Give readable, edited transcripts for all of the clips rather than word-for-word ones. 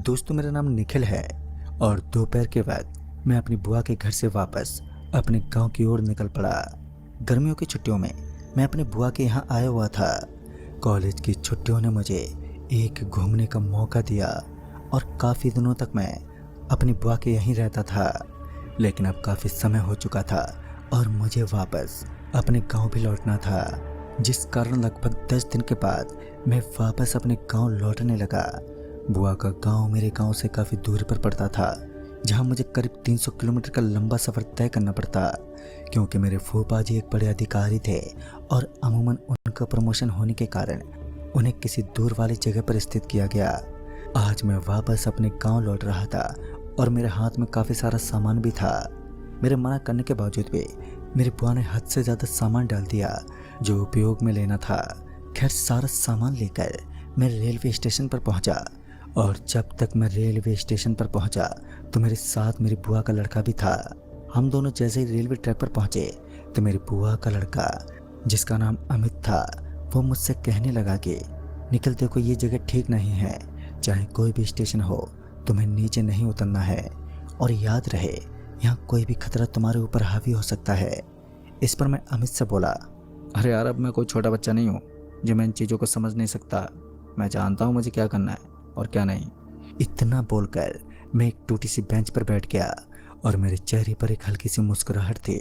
दोस्तों, मेरा नाम निखिल है और दोपहर के वक्त मैं अपनी बुआ के घर से वापस अपने गांव की ओर निकल पड़ा। गर्मियों की छुट्टियों में मैं अपने बुआ के यहाँ आया हुआ था। कॉलेज की छुट्टियों ने मुझे एक घूमने का मौका दिया और काफ़ी दिनों तक मैं अपनी बुआ के यहीं रहता था। लेकिन अब काफ़ी समय हो चुका था और मुझे वापस अपने गांव भी लौटना था, जिस कारण लगभग 10 दिन के बाद मैं वापस अपने गांव लौटने लगा। बुआ का गांव मेरे गांव से काफ़ी दूर पर पड़ता था, जहां मुझे करीब 300 किलोमीटर का लंबा सफ़र तय करना पड़ता, क्योंकि मेरे फूफा जी एक बड़े अधिकारी थे और अमूमन उनका प्रमोशन होने के कारण उन्हें किसी दूर वाली जगह पर स्थित किया गया। आज मैं वापस अपने गांव लौट रहा था और मेरे हाथ में काफ़ी सारा सामान भी था। मेरे मना करने के बावजूद भी मेरी बुआ ने हद से ज़्यादा सामान डाल दिया जो उपयोग में लेना था। खैर, सारा सामान लेकर मैं रेलवे स्टेशन पर पहुंचा और जब तक मैं रेलवे स्टेशन पर पहुंचा तो मेरे साथ मेरी बुआ का लड़का भी था। हम दोनों जैसे ही रेलवे ट्रैक पर पहुंचे तो मेरी बुआ का लड़का, जिसका नाम अमित था, वो मुझसे कहने लगा कि निखिल, देखो, ये जगह ठीक नहीं है। चाहे कोई भी स्टेशन हो, तुम्हें नीचे नहीं उतरना है और याद रहे, यहाँ कोई भी खतरा तुम्हारे ऊपर हावी हो सकता है। इस पर मैं अमित से बोला, अरे यार, अब मैं कोई छोटा बच्चा नहीं हूँ जो मैं इन चीज़ों को समझ नहीं सकता। मैं जानता हूँ मुझे क्या करना है और क्या नहीं। इतना बोलकर मैं एक टूटी सी बेंच पर बैठ गया और मेरे चेहरे पर एक हल्की सी मुस्कुराहट थी,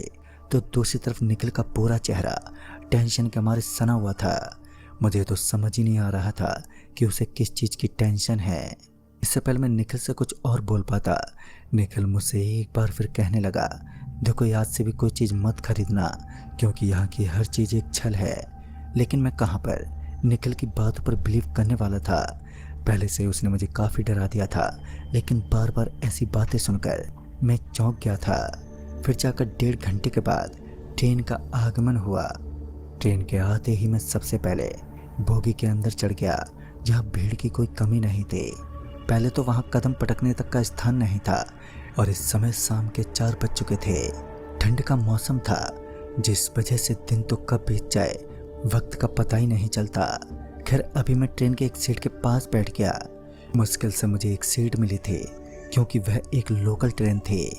तो दूसरी तरफ निखिल का पूरा चेहरा टेंशन के मारे सना हुआ था। मुझे तो समझ ही नहीं आ रहा था कि उसे किस चीज़ की टेंशन है। इससे पहले मैं निखिल से कुछ और बोल पाता, निखिल मुझसे एक बार फिर कहने लगा, देखो, आज से भी कोई चीज़ मत खरीदना, क्योंकि यहाँ की हर चीज़ एक छल है। लेकिन मैं कहाँ पर निखिल की बातों पर बिलीव करने वाला था। पहले से उसने मुझे काफ़ी डरा दिया था, लेकिन बार बार ऐसी बातें सुनकर मैं चौंक गया था। फिर जाकर 1.5 घंटे के बाद ट्रेन का आगमन हुआ। ट्रेन के आते ही मैं सबसे पहले बोगी के अंदर चढ़ गया, जहाँ भीड़ की कोई कमी नहीं थी। पहले तो वहाँ कदम पटकने तक का स्थान नहीं था और इस समय शाम के 4 बज चुके थे। ठंड का मौसम था, जिस वजह से दिन तो कब बीत जाए वक्त का पता ही नहीं चलता। खैर, अभी मैं ट्रेन के एक सीट के पास बैठ गया। मुश्किल से मुझे एक सीट मिली थी, क्योंकि वह एक लोकल ट्रेन थी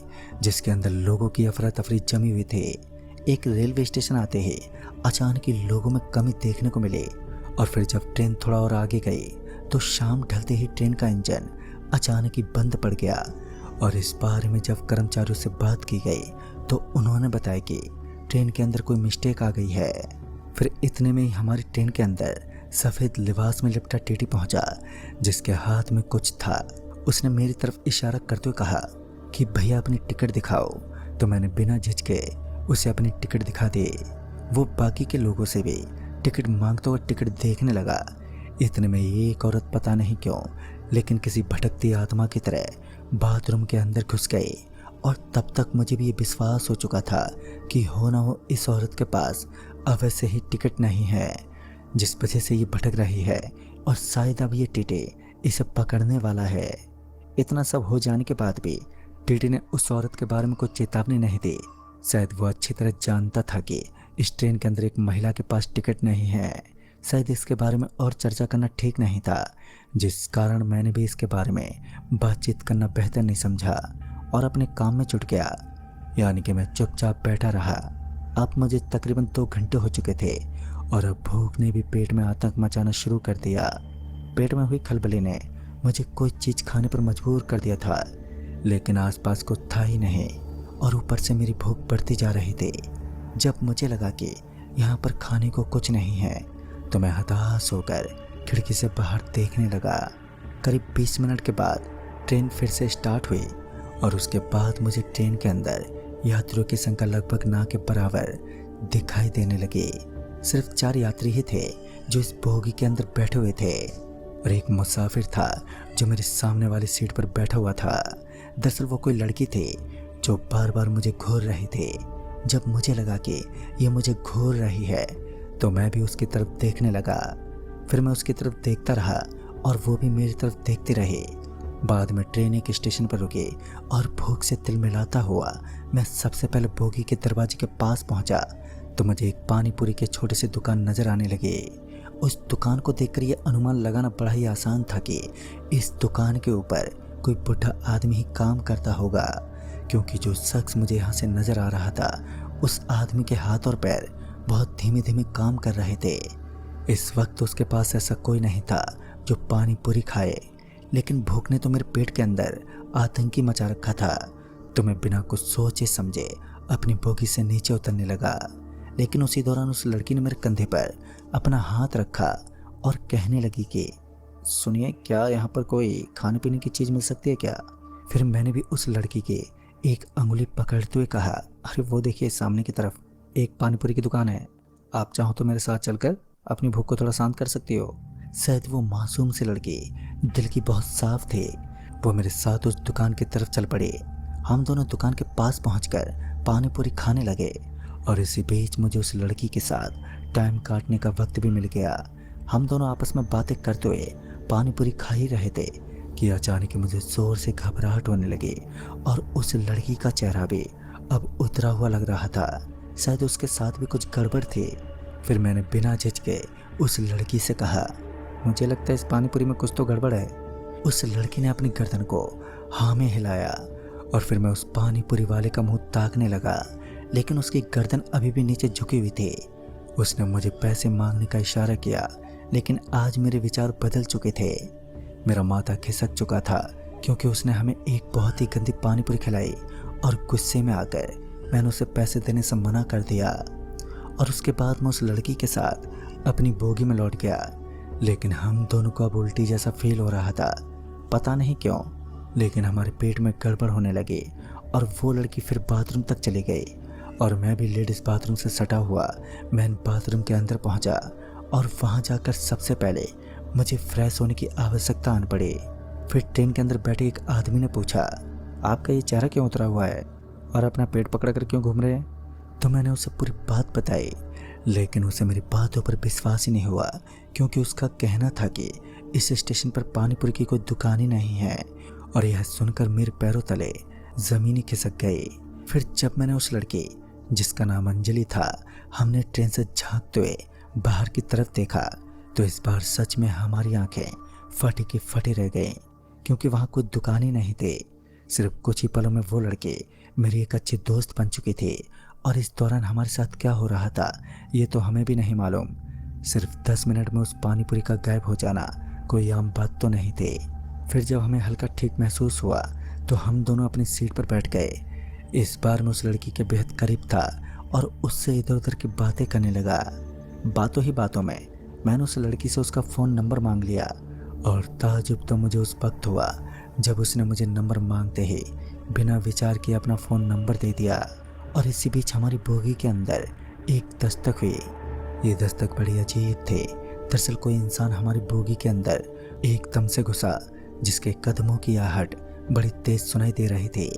जिसके अंदर लोगों की अफरा तफरी जमी हुई थी। एक रेलवे स्टेशन आते ही अचानक ही लोगों में कमी देखने को मिली और फिर जब ट्रेन थोड़ा और आगे गई तो शाम ढलते ही ट्रेन का इंजन अचानक ही बंद पड़ गया। और इस बारे में जब कर्मचारियों से बात की गई तो उन्होंने बताया कि ट्रेन के अंदर कोई मिस्टेक आ गई है। फिर इतने में ही हमारी ट्रेन के अंदर सफ़ेद लिबास में लिपटा टीटी पहुंचा, जिसके हाथ में कुछ था। उसने मेरी तरफ इशारा करते हुए कहा कि भैया, अपनी टिकट दिखाओ। तो मैंने बिना झिझके उसे अपनी टिकट दिखा दी। वो बाकी के लोगों से भी टिकट मांगते हुए टिकट देखने लगा। इतने में एक औरत, पता नहीं क्यों, लेकिन किसी भटकती आत्मा की तरह बाथरूम के अंदर घुस गई। और तब तक मुझे भी ये विश्वास हो चुका था कि हो ना हो इस औरत के पास अवश्य ही टिकट नहीं है, जिस वजह से ये भटक रही है और शायद अब ये टीटी इसे पकड़ने वाला है। इतना सब हो जाने के बाद भी टीटी ने उस औरत के बारे में कोई चेतावनी नहीं दी। शायद वो अच्छी तरह जानता था कि इस ट्रेन के अंदर एक महिला के पास टिकट नहीं है। शायद इसके बारे में और चर्चा करना ठीक नहीं था, जिस कारण मैंने भी इसके बारे में बातचीत करना बेहतर नहीं समझा और अपने काम में जुट गया। यानी कि मैं चुपचाप बैठा रहा। अब मुझे तकरीबन 2 घंटे हो चुके थे और अब भूख ने भी पेट में आतंक मचाना शुरू कर दिया। पेट में हुई खलबली ने मुझे कोई चीज़ खाने पर मजबूर कर दिया था, लेकिन आसपास कुछ था ही नहीं और ऊपर से मेरी भूख बढ़ती जा रही थी। जब मुझे लगा कि यहाँ पर खाने को कुछ नहीं है तो मैं हताश होकर खिड़की से बाहर देखने लगा। करीब 20 मिनट के बाद ट्रेन फिर से स्टार्ट हुई और उसके बाद मुझे ट्रेन के अंदर यात्रियों की संख्या लगभग ना के बराबर दिखाई देने लगी। सिर्फ 4 यात्री ही थे जो इस बोगी के अंदर बैठे हुए थे और एक मुसाफिर था जो मेरे सामने वाली सीट पर बैठा हुआ था। दरअसल वो कोई लड़की थी जो बार बार मुझे घूर रही थी। जब मुझे लगा कि ये मुझे घूर रही है तो मैं भी उसकी तरफ देखने लगा। फिर मैं उसकी तरफ देखता रहा और वो भी मेरी तरफ देखती रही। बाद में ट्रेन एक स्टेशन पर रुकी और भूख से तिलमिलाता हुआ मैं सबसे पहले बोगी के दरवाजे के पास पहुंचा तो मुझे एक पानी पूरी के छोटे से दुकान नजर आने लगी उस दुकान को देखकर यह अनुमान लगाना बड़ा ही आसान था कि इस दुकान के ऊपर कोई बुढ़ा आदमी ही काम करता होगा, क्योंकि जो शख्स मुझे यहाँ से नजर आ रहा था उस आदमी के हाथ और पैर बहुत धीमे धीमे काम कर रहे थे। इस वक्त उसके पास ऐसा कोई नहीं था जो पानी पूरी खाए, लेकिन भूख ने तो मेरे पेट के अंदर आतंकी मचा रखा था। तो मैं बिना कुछ सोचे समझे अपनी बोगी से नीचे उतरने लगा, लेकिन उसी दौरान उस लड़की ने मेरे कंधे पर अपना हाथ रखा और कहने लगी कि सुनिए, क्या यहाँ पर कोई खाने पीने की चीज़ मिल सकती है क्या? फिर मैंने भी उस लड़की के एक अंगुली पकड़ते हुए कहा, अरे वो देखिए सामने की तरफ एक पानीपुरी की दुकान है, आप चाहो तो मेरे साथ चलकर अपनी भूख को थोड़ा शांत कर सकती हो। शायद वो मासूम सी लड़की दिल की बहुत साफ थे। वो मेरे साथ उस दुकान की तरफ चल पड़े। हम दोनों दुकान के पास पहुंचकर पानीपुरी खाने लगे और इसी बीच मुझे उस लड़की के साथ टाइम काटने का वक्त भी मिल गया। हम दोनों आपस में बातें करते हुए पानीपुरी खा ही रहे थे कि अचानक मुझे जोर से घबराहट होने लगी और उस लड़की का चेहरा भी अब उतरा हुआ लग रहा था। शायद उसके साथ भी कुछ गड़बड़ थी। फिर मैंने बिना झिझके उस लड़की से कहा, मुझे लगता है इस पानीपुरी में कुछ तो गड़बड़ है। उस लड़की ने अपनी गर्दन को हाँ में हिलाया और फिर मैं उस पानीपुरी वाले का मुंह ताकने लगा, लेकिन उसकी गर्दन अभी भी नीचे झुकी हुई थी। उसने मुझे पैसे मांगने का इशारा किया, लेकिन आज मेरे विचार बदल चुके थे। मेरा माथा खिसक चुका था क्योंकि उसने हमें एक बहुत ही गंदी पानीपुरी खिलाई और गुस्से में आकर मैंने उसे पैसे देने से मना कर दिया और उसके बाद मैं उस लड़की के साथ अपनी बोगी में लौट गया। लेकिन हम दोनों को अब उल्टी जैसा फील हो रहा था, पता नहीं क्यों, लेकिन हमारे पेट में गड़बड़ होने लगी और वो लड़की फिर बाथरूम तक चली गई और मैं भी लेडीज़ बाथरूम से सटा हुआ मैन बाथरूम के अंदर पहुंचा और वहां जाकर सबसे पहले मुझे फ्रेश होने की आवश्यकता आन पड़ी। फिर ट्रेन के अंदर बैठे एक आदमी ने पूछा, आपका ये चेहरा क्यों उतरा हुआ है और अपना पेट पकड़ कर क्यों घूम रहे हैं? तो मैंने उसे पूरी बात बताई, लेकिन उसे मेरी बातों पर विश्वास ही नहीं हुआ, क्योंकि उसका कहना था कि इस स्टेशन पर पानीपुरी की कोई दुकान ही नहीं है। और यह सुनकर मेरे पैरों तले ज़मीन ही खिसक गई। फिर जब मैंने उस लड़की जिसका नाम अंजलि था, हमने ट्रेन से झांकते हुए बाहर की तरफ देखा तो इस बार सच में हमारी आंखें फटी की फटी रह गईं, क्योंकि वहाँ कोई दुकान ही नहीं थी। सिर्फ कुछ ही पलों में वो लड़की मेरी एक अच्छी दोस्त बन चुकी थी और इस दौरान हमारे साथ क्या हो रहा था ये तो हमें भी नहीं मालूम। सिर्फ 10 मिनट में उस पानीपुरी का गायब हो जाना कोई आम बात तो नहीं थी। फिर जब हमें हल्का ठीक महसूस हुआ तो हम दोनों अपनी सीट पर बैठ गए। इस बार मैं उस लड़की के बेहद करीब था और उससे इधर उधर की बातें करने लगा। बातों ही बातों में मैंने उस लड़की से उसका फ़ोन नंबर मांग लिया और ताजुब तो मुझे उस वक्त हुआ जब उसने मुझे नंबर मांगते ही बिना विचार किए अपना फ़ोन नंबर दे दिया। और इसी बीच हमारी बोगी के अंदर एक दस्तक हुई। ये दस्तक बड़ी अजीब थी। दरअसल कोई इंसान हमारी बोगी के अंदर एकदम से घुसा, जिसके कदमों की आहट बड़ी तेज सुनाई दे रही थी।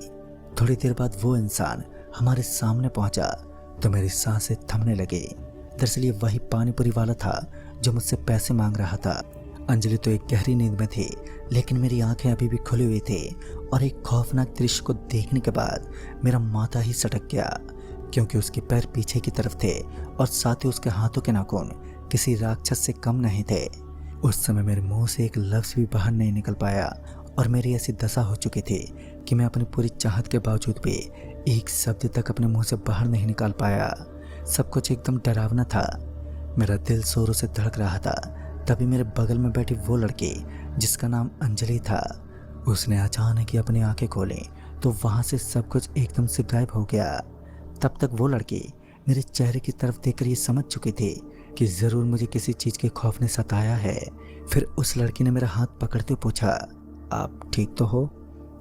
थोड़ी देर बाद वो इंसान हमारे सामने पहुंचा तो मेरी सांसें थमने लगी। दरअसल ये वही पानीपुरी वाला था जो मुझसे पैसे मांग रहा था। अंजलि तो एक गहरी नींद में थी, लेकिन मेरी आंखें अभी भी खुली हुई थी और एक खौफनाक दृश्य को देखने के बाद मेरा माथा ही सटक गया, क्योंकि उसके पैर पीछे की तरफ थे और साथ ही उसके हाथों के नाखून किसी राक्षस से कम नहीं थे। उस समय मेरे मुंह से एक लफ्ज़ भी बाहर नहीं निकल पाया और मेरी ऐसी दशा हो चुकी थी कि मैं अपनी पूरी चाहत के बावजूद भी एक शब्द तक अपने मुंह से बाहर नहीं निकाल पाया। सब कुछ एकदम डरावना था। मेरा दिल जोरों से धड़क रहा था। तभी मेरे बगल में बैठी वो लड़की जिसका नाम अंजलि था, उसने अचानक ही अपनी आंखें खोली तो वहाँ से सब कुछ एकदम से गायब हो गया। तब तक वो लड़की मेरे चेहरे की तरफ देखकर ये समझ चुकी थी कि ज़रूर मुझे किसी चीज़ के खौफ ने सताया है। फिर उस लड़की ने मेरा हाथ पकड़ते पूछा, आप ठीक तो हो?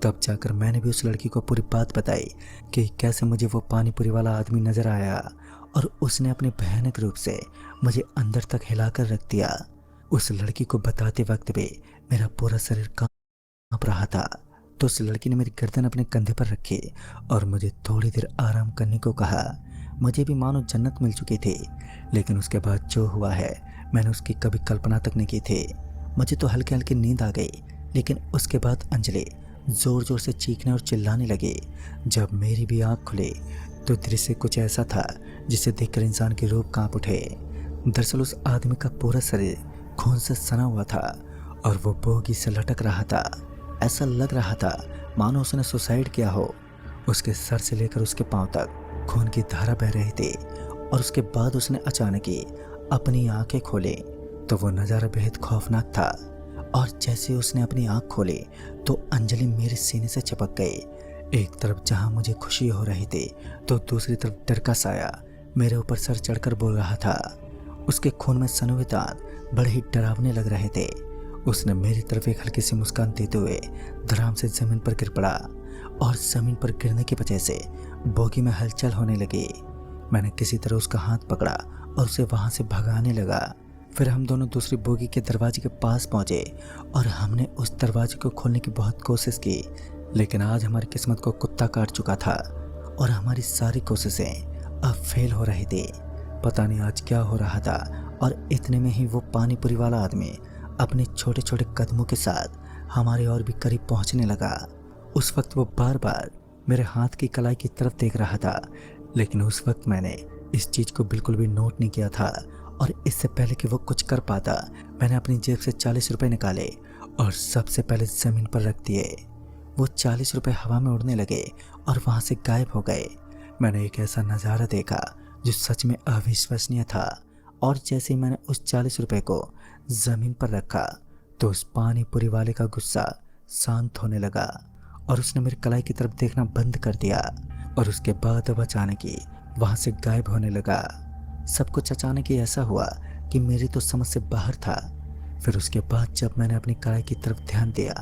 तब जाकर मैंने भी उस लड़की को पूरी बात बताई कि कैसे मुझे वो पानीपुरी वाला आदमी नज़र आया और उसने अपने भयानक रूप से मुझे अंदर तक हिलाकर रख दिया। उस लड़की को बताते वक्त भी मेरा पूरा शरीर कांप रहा था। तो उस लड़की ने मेरी गर्दन अपने कंधे पर रखी और मुझे थोड़ी देर आराम करने को कहा। मुझे भी मानो जन्नत मिल चुकी थी, लेकिन उसके बाद जो हुआ है मैंने उसकी कभी कल्पना तक नहीं की थी। मुझे तो हल्की हल्की नींद आ गई, लेकिन उसके बाद अंजलि ज़ोर ज़ोर से चीखने और चिल्लाने लगी। जब मेरी भी आँख खुली तो दृश्य कुछ ऐसा था जिसे देखकर इंसान की रूह कांप उठे। दरअसल उस आदमी का पूरा शरीर खून से सना हुआ था और वो बोगी से लटक रहा था। ऐसा लग रहा था मानो उसने सुसाइड किया हो। उसके सर से लेकर उसके पांव तक खून की धारा बह रही थी और उसके बाद उसने अचानक ही अपनी आंखें खोली तो वो नज़ारा बेहद खौफनाक था। और जैसे उसने अपनी आंख खोली तो अंजलि मेरे सीने से चिपक गई। एक तरफ जहां मुझे खुशी हो रही थी तो दूसरी तरफ डर का साया मेरे ऊपर सर चढ़कर बोल रहा था। उसके खून में सने हुए दांत बड़े ही डरावने लग रहे थे। उसने मेरी तरफ एक हल्की सी मुस्कान देते हुए धड़ाम से जमीन पर गिर पड़ा और जमीन पर गिरने की वजह से बोगी में हलचल होने लगी। मैंने किसी तरह उसका हाथ पकड़ा और उसे वहां से भगाने लगा। फिर हम दोनों दूसरी बोगी के दरवाजे के पास पहुंचे और हमने उस दरवाजे को खोलने की बहुत कोशिश की, लेकिन आज हमारी किस्मत को कुत्ता काट चुका था और हमारी सारी कोशिशें अब फेल हो रही थी। पता नहीं आज क्या हो रहा था और इतने में ही वो पानीपुरी वाला आदमी अपने छोटे छोटे कदमों के साथ हमारे और भी करीब पहुंचने लगा। उस वक्त वो बार बार मेरे हाथ की कलाई की तरफ देख रहा था, लेकिन उस वक्त मैंने इस चीज़ को बिल्कुल भी नोट नहीं किया था। और इससे पहले कि वो कुछ कर पाता मैंने अपनी जेब से 40 रुपए निकाले और सबसे पहले ज़मीन पर रख दिए। वो 40 रुपए हवा में उड़ने लगे और वहाँ से गायब हो गए। मैंने एक ऐसा नज़ारा देखा जो सच में अविश्वसनीय था। और जैसे ही मैंने उस 40 रुपए को ज़मीन पर रखा तो उस पानीपुरी वाले का गुस्सा शांत होने लगा और उसने मेरी कलाई की तरफ देखना बंद कर दिया और उसके बाद अब अचानक ही वहाँ से गायब होने लगा। सब कुछ अचानक ही ऐसा हुआ कि मेरी तो समझ से बाहर था। फिर उसके बाद जब मैंने अपनी कलाई की तरफ ध्यान दिया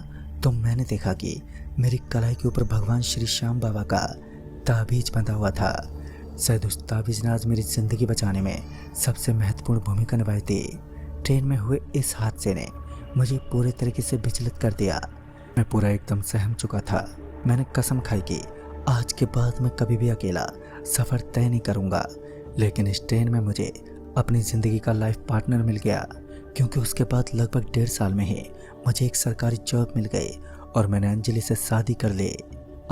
तो मैंने देखा कि मेरी कलाई के ऊपर भगवान श्री श्याम बाबा का ताबीज बंधा हुआ था। शायद उस ताबीज ने आज मेरी ज़िंदगी बचाने में सबसे महत्वपूर्ण भूमिका निभाई थी। ट्रेन में हुए इस हादसे ने मुझे पूरे तरीके से विचलित कर दिया। मैं पूरा एकदम सहम चुका था। मैंने कसम खाई कि आज के बाद मैं कभी भी अकेला सफ़र तय नहीं करूँगा। लेकिन इस ट्रेन में मुझे अपनी ज़िंदगी का लाइफ पार्टनर मिल गया, क्योंकि उसके बाद लगभग 1.5 साल में ही मुझे एक सरकारी जॉब मिल गई और मैंने अंजलि से शादी कर ली।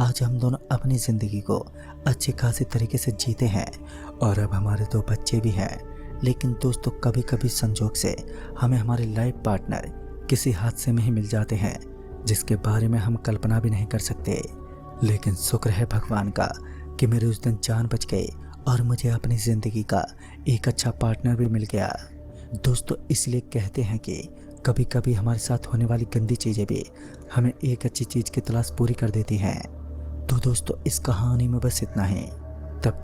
आज हम दोनों अपनी ज़िंदगी को अच्छे खासे तरीके से जीते हैं और अब हमारे 2 बच्चे भी हैं। लेकिन दोस्तों, कभी कभी संजोग से हमें हमारे लाइफ पार्टनर किसी हादसे में ही मिल जाते हैं जिसके बारे में हम कल्पना भी नहीं कर सकते। लेकिन शुक्र है भगवान का कि मेरे उस दिन जान बच गई और मुझे अपनी ज़िंदगी का एक अच्छा पार्टनर भी मिल गया। दोस्तों, इसलिए कहते हैं कि कभी कभी हमारे साथ होने वाली गंदी चीज़ें भी हमें एक अच्छी चीज़ की तलाश पूरी कर देती हैं। तो दोस्तों, इस कहानी में बस इतना ही। तब